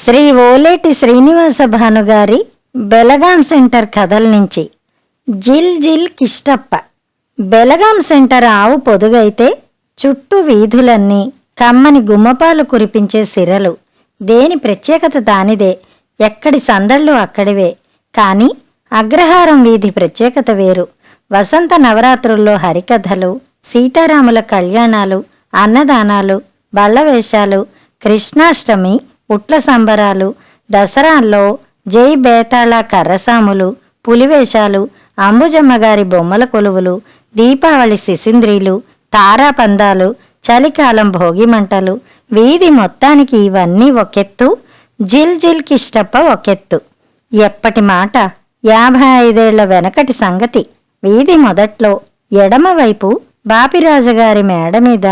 Shri Oleti Srinivasa భానుగారి Belgaum centre కథల నుంచి. జిల్ జిల్ కిష్టప్ప. బెలగాం సెంటర్ ఆవు పొదుగైతే చుట్టూ వీధులన్నీ కమ్మని గుమ్మపాలు కురిపించే సిరలు. దేని ప్రత్యేకత దానిదే, ఎక్కడి సందళ్ళు అక్కడివే. కాని అగ్రహారం వీధి ప్రత్యేకత వేరు. వసంత నవరాత్రుల్లో హరికథలు, సీతారాముల కళ్యాణాలు, అన్నదానాలు, బళ్ళవేషాలు, కృష్ణాష్టమి, ఉట్ల సంబరాలు, దసరాల్లో జై బేతాళ కర్రసాములు, పులివేషాలు, అంబుజమ్మగారి బొమ్మల కొలువులు, దీపావళి శిశింద్రీలు, తారాపందాలు, చలికాలం భోగిమంటలు, వీధి మొత్తానికి ఇవన్నీ ఒకెత్తు, జిల్ జిల్ కిష్టప్ప ఒకెత్తు. ఎప్పటి మాట, 55 ఏళ్ల వెనకటి సంగతి. వీధి మొదట్లో ఎడమవైపు బాపిరాజుగారి మేడ మీద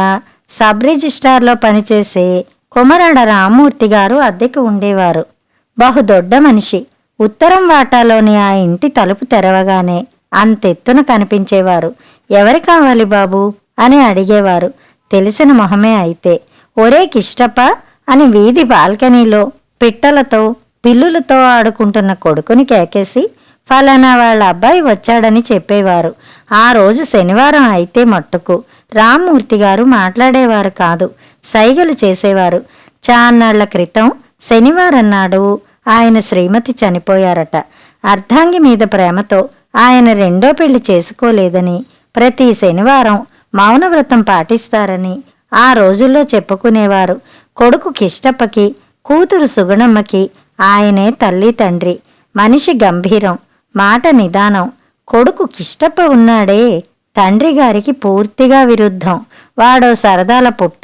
సబ్ రిజిస్టార్లో పనిచేసే కొమరాడ రామ్మూర్తి గారు అద్దెకు ఉండేవారు. బహుదొడ్డ మనిషి. ఉత్తరం వాటాలోని ఆ ఇంటి తలుపు తెరవగానే అంతెత్తున కనిపించేవారు. ఎవరి కావాలి బాబూ అని అడిగేవారు. తెలిసిన మొహమే అయితే. ఒరే కిష్టప్ప అని వీధి బాల్కనీలో పిట్టలతో పిల్లులతో ఆడుకుంటున్న కొడుకుని కేకేసి ఫలానా వాళ్ళ అబ్బాయి వచ్చాడని చెప్పేవారు. ఆ రోజు శనివారం అయితే మట్టుకు రామ్మూర్తి గారు మాట్లాడేవారు కాదు, సైగలు చేసేవారు. చాన్నాళ్ల క్రితం శనివారం నాడు ఆయన శ్రీమతి చనిపోయారట. అర్ధాంగి మీద ప్రేమతో ఆయన రెండో పెళ్లి చేసుకోలేదని, ప్రతి శనివారం మౌనవ్రతం పాటిస్తారని ఆ రోజుల్లో చెప్పుకునేవారు. కొడుకు కిష్టప్పకి, కూతురు సుగుణమ్మకి ఆయనే తల్లి తండ్రి. మనిషి గంభీరం, మాట నిదానం. కొడుకు కిష్టప్ప ఉన్నాడే, తండ్రి గారికి పూర్తిగా విరుద్ధం. వాడో సరదాల పుట్ట,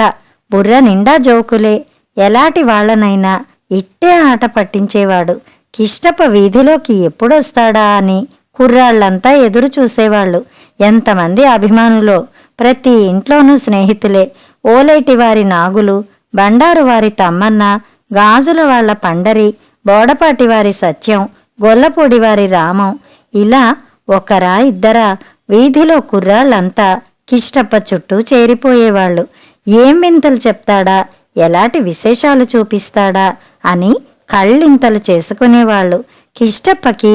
బుర్ర నిండా జోకులే. ఎలాంటి వాళ్లనైనా ఇట్టే ఆట పట్టించేవాడు. కిష్టప్ప వీధిలోకి ఎప్పుడొస్తాడా అని కుర్రాళ్లంతా ఎదురు చూసేవాళ్లు. ఎంతమంది అభిమానులో. ప్రతి ఇంట్లోనూ స్నేహితులే. ఓలేటి వారి నాగులు, బండారు వారి తమ్మన్న, గాజుల వాళ్ల పండరి, బోడపాటి వారి సత్యం, గొల్లపూడి వారి రామం, ఇలా ఒకరా ఇద్దరా వీధిలో కుర్రాళ్లంతా కిష్టప్ప చుట్టూ చేరిపోయేవాళ్లు. ఏం వింతలు చెప్తాడా, ఎలాంటి విశేషాలు చూపిస్తాడా అని కళ్ళింతలు చేసుకునేవాళ్లు. కిష్టప్పకి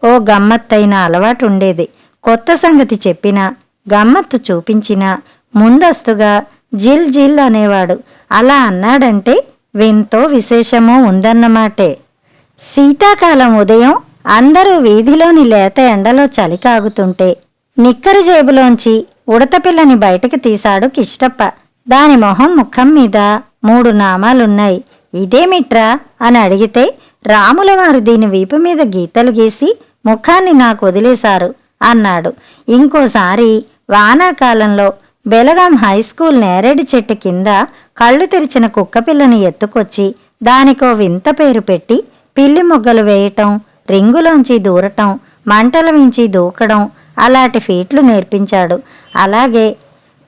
ఓ గమ్మత్తైన అలవాటుండేది. కొత్త సంగతి చెప్పినా, గమ్మత్తు చూపించినా ముందస్తుగా జిల్ జిల్ అనేవాడు. అలా అన్నాడంటే వింతో విశేషమో ఉందన్నమాటే. శీతాకాలం ఉదయం అందరూ వీధిలోని లేత ఎండలో చలి కాగుతుంటే నిక్కరు జేబులోంచి ఉడతపిల్లని బయటకు తీశాడు కిష్టప్ప. దాని మొహం ముఖం మీద 3 నామాలున్నాయి. ఇదేమిట్రా అని అడిగితే, రాములవారు దీని వీపు మీద గీతలు గీసి ముఖాన్ని నాకు వదిలేశారు అన్నాడు. ఇంకోసారి వానాకాలంలో బెలగాం హైస్కూల్ నేరేడు చెట్టు కింద కళ్ళు తెరిచిన కుక్కపిల్లని ఎత్తుకొచ్చి దానికో వింత పేరు పెట్టి పిల్లి మొగ్గలు వేయటం, రింగులోంచి దూరటం, మంటల మించి దూకడం, అలాంటి ఫీట్లు నేర్పించాడు. అలాగే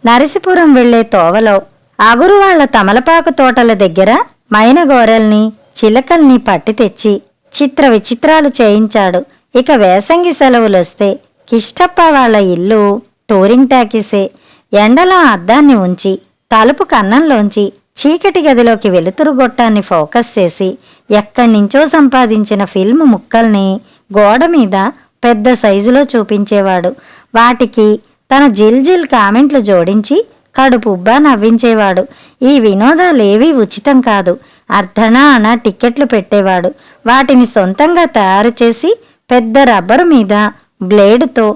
నరసిపురం వెళ్లే తోవలో అగురు వాళ్ల తమలపాకు తోటల దగ్గర మైనగోరల్ని, చిలకల్ని పట్టి తెచ్చి చిత్ర విచిత్రాలు చేయించాడు. ఇక వేసంగి సెలవులొస్తే కిష్టప్ప వాళ్ల ఇల్లు టూరింగ్ టాకీసే. ఎండలో అద్దాన్ని ఉంచి తలుపు కన్నంలోంచి చీకటి గదిలోకి వెలుతురు గొట్టాన్ని ఫోకస్ చేసి ఎక్కడ్నించో సంపాదించిన ఫిల్మ్ ముక్కల్ని గోడ మీద పెద్ద సైజులో చూపించేవాడు. వాటికి తన జిల్ జిల్ కామెంట్లు జోడించి కడుపుబ్బా నవ్వించేవాడు. ఈ వినోదాలేవీ ఉచితం కాదు. అర్ధనా అనా టిక్కెట్లు పెట్టేవాడు. వాటిని సొంతంగా తయారు చేసి పెద్ద రబ్బరు మీద బ్లేడుతో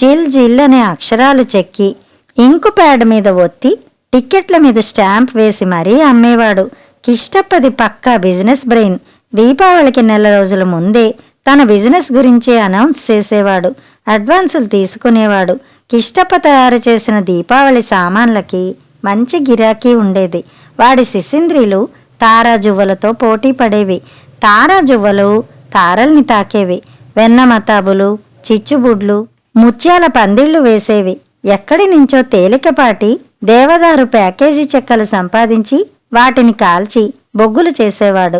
జిల్ జిల్ అనే అక్షరాలు చెక్కి ఇంకు ప్యాడ్ మీద ఒత్తి టిక్కెట్ల మీద స్టాంప్ వేసి మరీ అమ్మేవాడు. కిష్టప్పది పక్కా బిజినెస్ బ్రెయిన్. దీపావళికి నెల రోజుల ముందే తన బిజినెస్ గురించే అనౌన్స్ చేసేవాడు. అడ్వాన్సులు తీసుకునేవాడు. కిష్టప్ప తయారు చేసిన దీపావళి సామాన్లకి మంచి గిరాకీ ఉండేది. వాడి శిశింద్రీలు తారాజువ్వలతో పోటీ పడేవి. తారాజువ్వలు తారల్ని తాకేవి. వెన్నమతాబులు, చిచ్చుబుడ్లు, ముత్యాల పందిళ్లు వేసేవి. ఎక్కడి నుంచో తేలికపాటి దేవదారు ప్యాకేజీ చెక్కలు సంపాదించి వాటిని కాల్చి బొగ్గులు చేసేవాడు.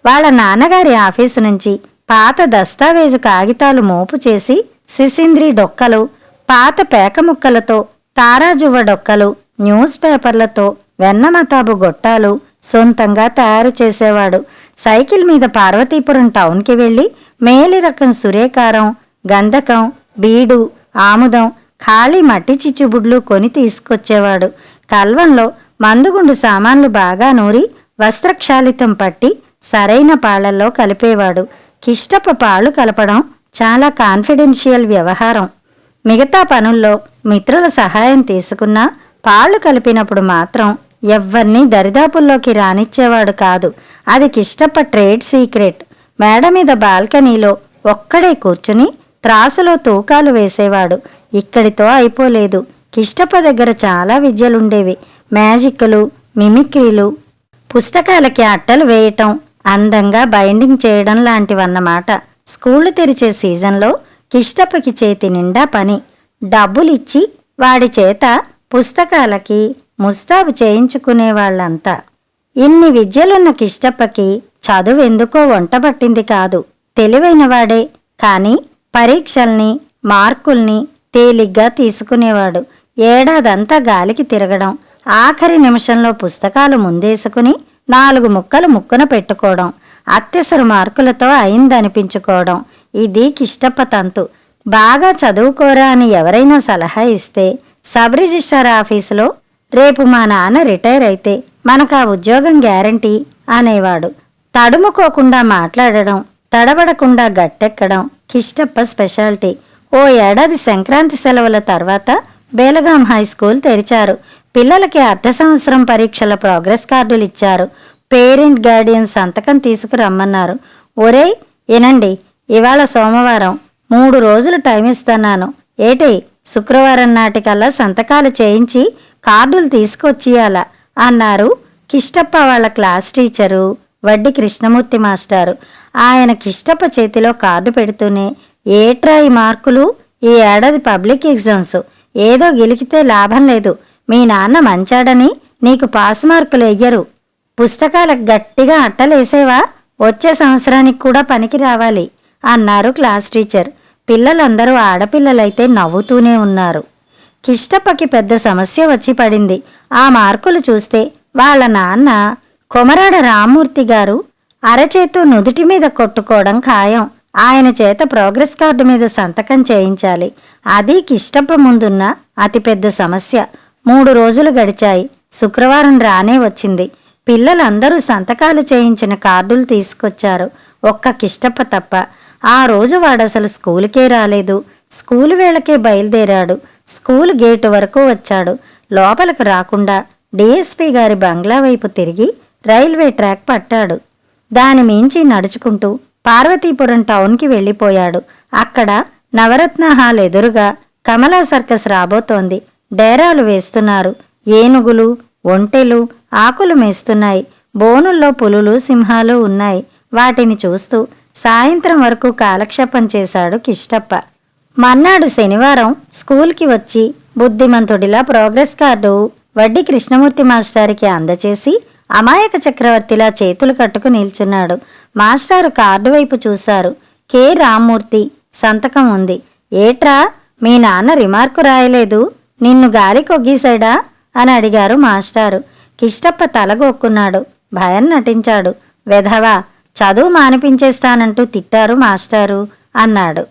వాళ్ళ నాన్నగారి ఆఫీసు నుంచి పాత దస్తావేజు కాగితాలు మోపు చేసి శిశింద్రి డొక్కలు, పాత పేక ముక్కలతో తారాజువ్వ డొక్కలు, న్యూస్ పేపర్లతో వెన్నమతాబు గొట్టాలు సొంతంగా తయారు చేసేవాడు. సైకిల్ మీద పార్వతీపురం టౌన్కి వెళ్ళి మేలి రకం సురేకారం, గంధకం, బీడు, ఆముదం, ఖాళీ మట్టి చిచ్చుబుడ్లు కొని తీసుకొచ్చేవాడు. కల్వంలో మందుగుండు సామాన్లు బాగా నూరి వస్త్రక్షాళితం పట్టి సరైన పాళ్లల్లో కలిపేవాడు. కిష్టప్ప పాలు కలపడం చాలా కాన్ఫిడెన్షియల్ వ్యవహారం. మిగతా పనుల్లో మిత్రుల సహాయం తీసుకున్నా పాళ్లు కలిపినప్పుడు మాత్రం ఎవ్వరినీ దరిదాపుల్లోకి రానిచ్చేవాడు కాదు. అది కిష్టప్ప ట్రేడ్ సీక్రెట్. మేడ మీద బాల్కనీలో ఒక్కడే కూర్చుని త్రాసులో తూకాలు వేసేవాడు. ఇక్కడితో అయిపోలేదు. కిష్టప్ప దగ్గర చాలా విద్యలుండేవి. మ్యాజిక్లు, మిమిక్రీలు, పుస్తకాలకి అట్టలు వేయటం, అందంగా బైండింగ్ చేయడం లాంటివన్నమాట. స్కూళ్లు తెరిచే సీజన్లో కిష్టప్పకి చేతి నిండా పని. డబ్బులిచ్చి వాడి చేత పుస్తకాలకి ముస్తాబు చేయించుకునేవాళ్లంతా. ఇన్ని విద్యలున్న కిష్టప్పకి చదువెందుకో వంటబట్టింది కాదు. తెలివైనవాడే, కాని పరీక్షల్ని, మార్కుల్ని తేలిగ్గా తీసుకునేవాడు. ఏడాదంతా గాలికి తిరగడం, ఆఖరి నిమిషంలో పుస్తకాలు ముందేసుకుని 4 ముక్కలు ముక్కున పెట్టుకోవడం, అత్యవసర మార్కులతో అయిందనిపించుకోవడం, ఇది కిష్టప్ప తంతు. బాగా చదువుకోరా అని ఎవరైనా సలహా ఇస్తే సబ్ రిజిస్ట్రార్ ఆఫీసులో రేపు మా నాన్న రిటైర్ అయితే మనకా ఉద్యోగం గ్యారంటీ అనేవాడు. తడుముకోకుండా మాట్లాడడం, తడబడకుండా గట్టెక్కడం కిష్టప్ప స్పెషాలిటీ. ఓ ఏడాది సంక్రాంతి సెలవుల తర్వాత బేలగాం హైస్కూల్ తెరిచారు. పిల్లలకి అర్ధ సంవత్సరం పరీక్షల ప్రోగ్రెస్ కార్డులు ఇచ్చారు. పేరెంట్ గార్డియన్ సంతకం తీసుకురమ్మన్నారు. ఒరేయ్ వినండి, ఇవాళ సోమవారం, 3 రోజులు టైం ఇస్తున్నాను. ఏటి శుక్రవారం నాటికల్లా సంతకాలు చేయించి కార్డులు తీసుకొచ్చియాలా అన్నారు కిష్టప్ప వాళ్ళ క్లాస్ టీచరు వడ్డి కృష్ణమూర్తి మాస్టారు. ఆయన కిష్టప్ప చేతిలో కార్డు పెడుతూనే, ఏట్రా ఈ మార్కులు, ఈ ఏడాది పబ్లిక్ ఎగ్జామ్స్, ఏదో గెలికితే లాభం లేదు. మీ నాన్న మంచాడని నీకు పాస్ మార్కులు వెయ్యరు. పుస్తకాలకు గట్టిగా అట్టలేసేవా, వచ్చే సంవత్సరానికి కూడా పనికి రావాలి అన్నారు క్లాస్ టీచర్. పిల్లలందరూ ఆడపిల్లలైతే నవ్వుతూనే ఉన్నారు. కిష్టప్పకి పెద్ద సమస్య వచ్చి పడింది. ఆ మార్కులు చూస్తే వాళ్ళ నాన్న కొమరాడ రామ్మూర్తి గారు అరచేతు నుదుటి మీద కొట్టుకోవడం ఖాయం. ఆయన చేత ప్రోగ్రెస్ కార్డు మీద సంతకం చేయించాలి. అది కిష్టప్ప ముందున్న అతిపెద్ద సమస్య. 3 రోజులు గడిచాయి. శుక్రవారం రానే వచ్చింది. పిల్లలందరూ సంతకాలు చేయించిన కార్డులు తీసుకొచ్చారు, ఒక్క కిష్టప్ప తప్ప. ఆ రోజు వాడసలు స్కూలుకే రాలేదు. స్కూలు వేళకే బయలుదేరాడు. స్కూలు గేటు వరకు వచ్చాడు. లోపలకు రాకుండా డిఎస్పీ గారి బంగ్లా వైపు తిరిగి రైల్వే ట్రాక్ పట్టాడు. దాని మించి నడుచుకుంటూ పార్వతీపురం టౌన్కి వెళ్ళిపోయాడు. అక్కడ నవరత్న హాల్ ఎదురుగా కమలా సర్కస్ రాబోతోంది. డేరాలు వేస్తున్నారు. ఏనుగులు, ఒంటెలు ఆకులు మేస్తున్నాయి. బోనుల్లో పులులు, సింహాలు ఉన్నాయి. వాటిని చూస్తూ సాయంత్రం వరకు కాలక్షేపం చేశాడు కిష్టప్ప. మన్నాడు శనివారం స్కూల్కి వచ్చి బుద్ధిమంతుడిలా ప్రోగ్రెస్ కార్డు వడ్డి కృష్ణమూర్తి మాస్టారికి అందచేసి అమాయక చక్రవర్తిలా చేతులు కట్టుకు నిల్చున్నాడు. మాస్టారు కార్డు వైపు చూశారు. కె రామ్మూర్తి సంతకం ఉంది. ఏట్రా, మీ నాన్న రిమార్కు రాయలేదు, నిన్ను గాలి కొగ్గీశాడా అని అడిగారు మాస్టారు. కిష్టప్ప తలగొక్కున్నాడు. భయం నటించాడు. వెధవా, చదువు మానిపించేస్తానంటూ తిట్టారు మాస్టారు అన్నాడు.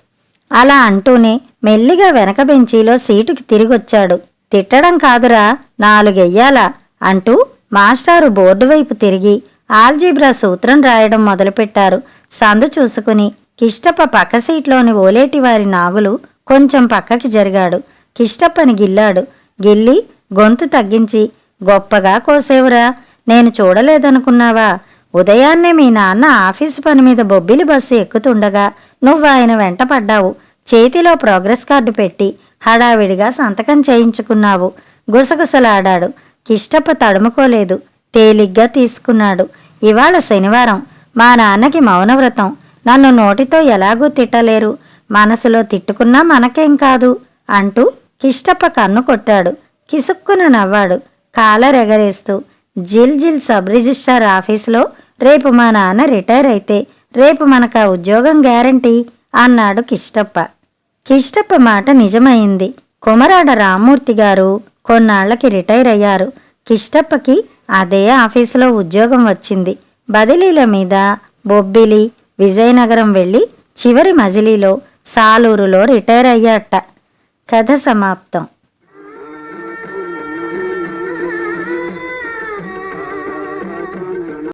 అలా అంటూనే మెల్లిగా వెనక బెంచీలో సీటుకి తిరిగొచ్చాడు. తిట్టడం కాదురా, 4 ఎయ్యాలా అంటూ మాస్టారు బోర్డు వైపు తిరిగి ఆల్జీబ్రా సూత్రం రాయడం మొదలుపెట్టారు. సందు చూసుకుని కిష్టప్ప పక్క సీట్లోని ఓలేటివారి నాగులు కొంచెం పక్కకి జరిగాడు. కిష్టప్పని గిల్లాడు. గిల్లి గొంతు తగ్గించి, గొప్పగా కోసేవురా, నేను చూడలేదనుకున్నావా? ఉదయాన్నే మీ నాన్న ఆఫీసు పని మీద బొబ్బిలి బస్సు ఎక్కుతుండగా నువ్వాయన వెంట పడ్డావు. చేతిలో ప్రోగ్రెస్ కార్డు పెట్టి హడావిడిగా సంతకం చేయించుకున్నావు. గుసగుసలాడాడు. కిష్టప్ప తడుముకోలేదు. తేలిగ్గా తీసుకున్నాడు. ఇవాళ శనివారం, మా నాన్నకి మౌనవ్రతం. నన్ను నోటితో ఎలాగూ తిట్టలేరు, మనసులో తిట్టుకున్నా మనకేం కాదు అంటూ కిష్టప్ప కన్ను కొట్టాడు. కిసుక్కున నవ్వాడు కాలర్ ఎగరేస్తూ. జిల్ సబ్ రిజిస్ట్రార్ ఆఫీసులో రేపు మా నాన్న రిటైర్ అయితే రేపు మనకా ఉద్యోగం గ్యారంటీ అన్నాడు కిష్టప్ప. కిష్టప్ప మాట నిజమైంది. కొమరాడ రామ్మూర్తి గారు కొన్నాళ్లకి రిటైర్ అయ్యారు. కిష్టప్పకి అదే ఆఫీసులో ఉద్యోగం వచ్చింది. బదిలీల మీద బొబ్బిలి, విజయనగరం వెళ్ళి చివరి మజిలీలో సాలూరులో రిటైర్ అయ్యాట. కథ సమాప్తం.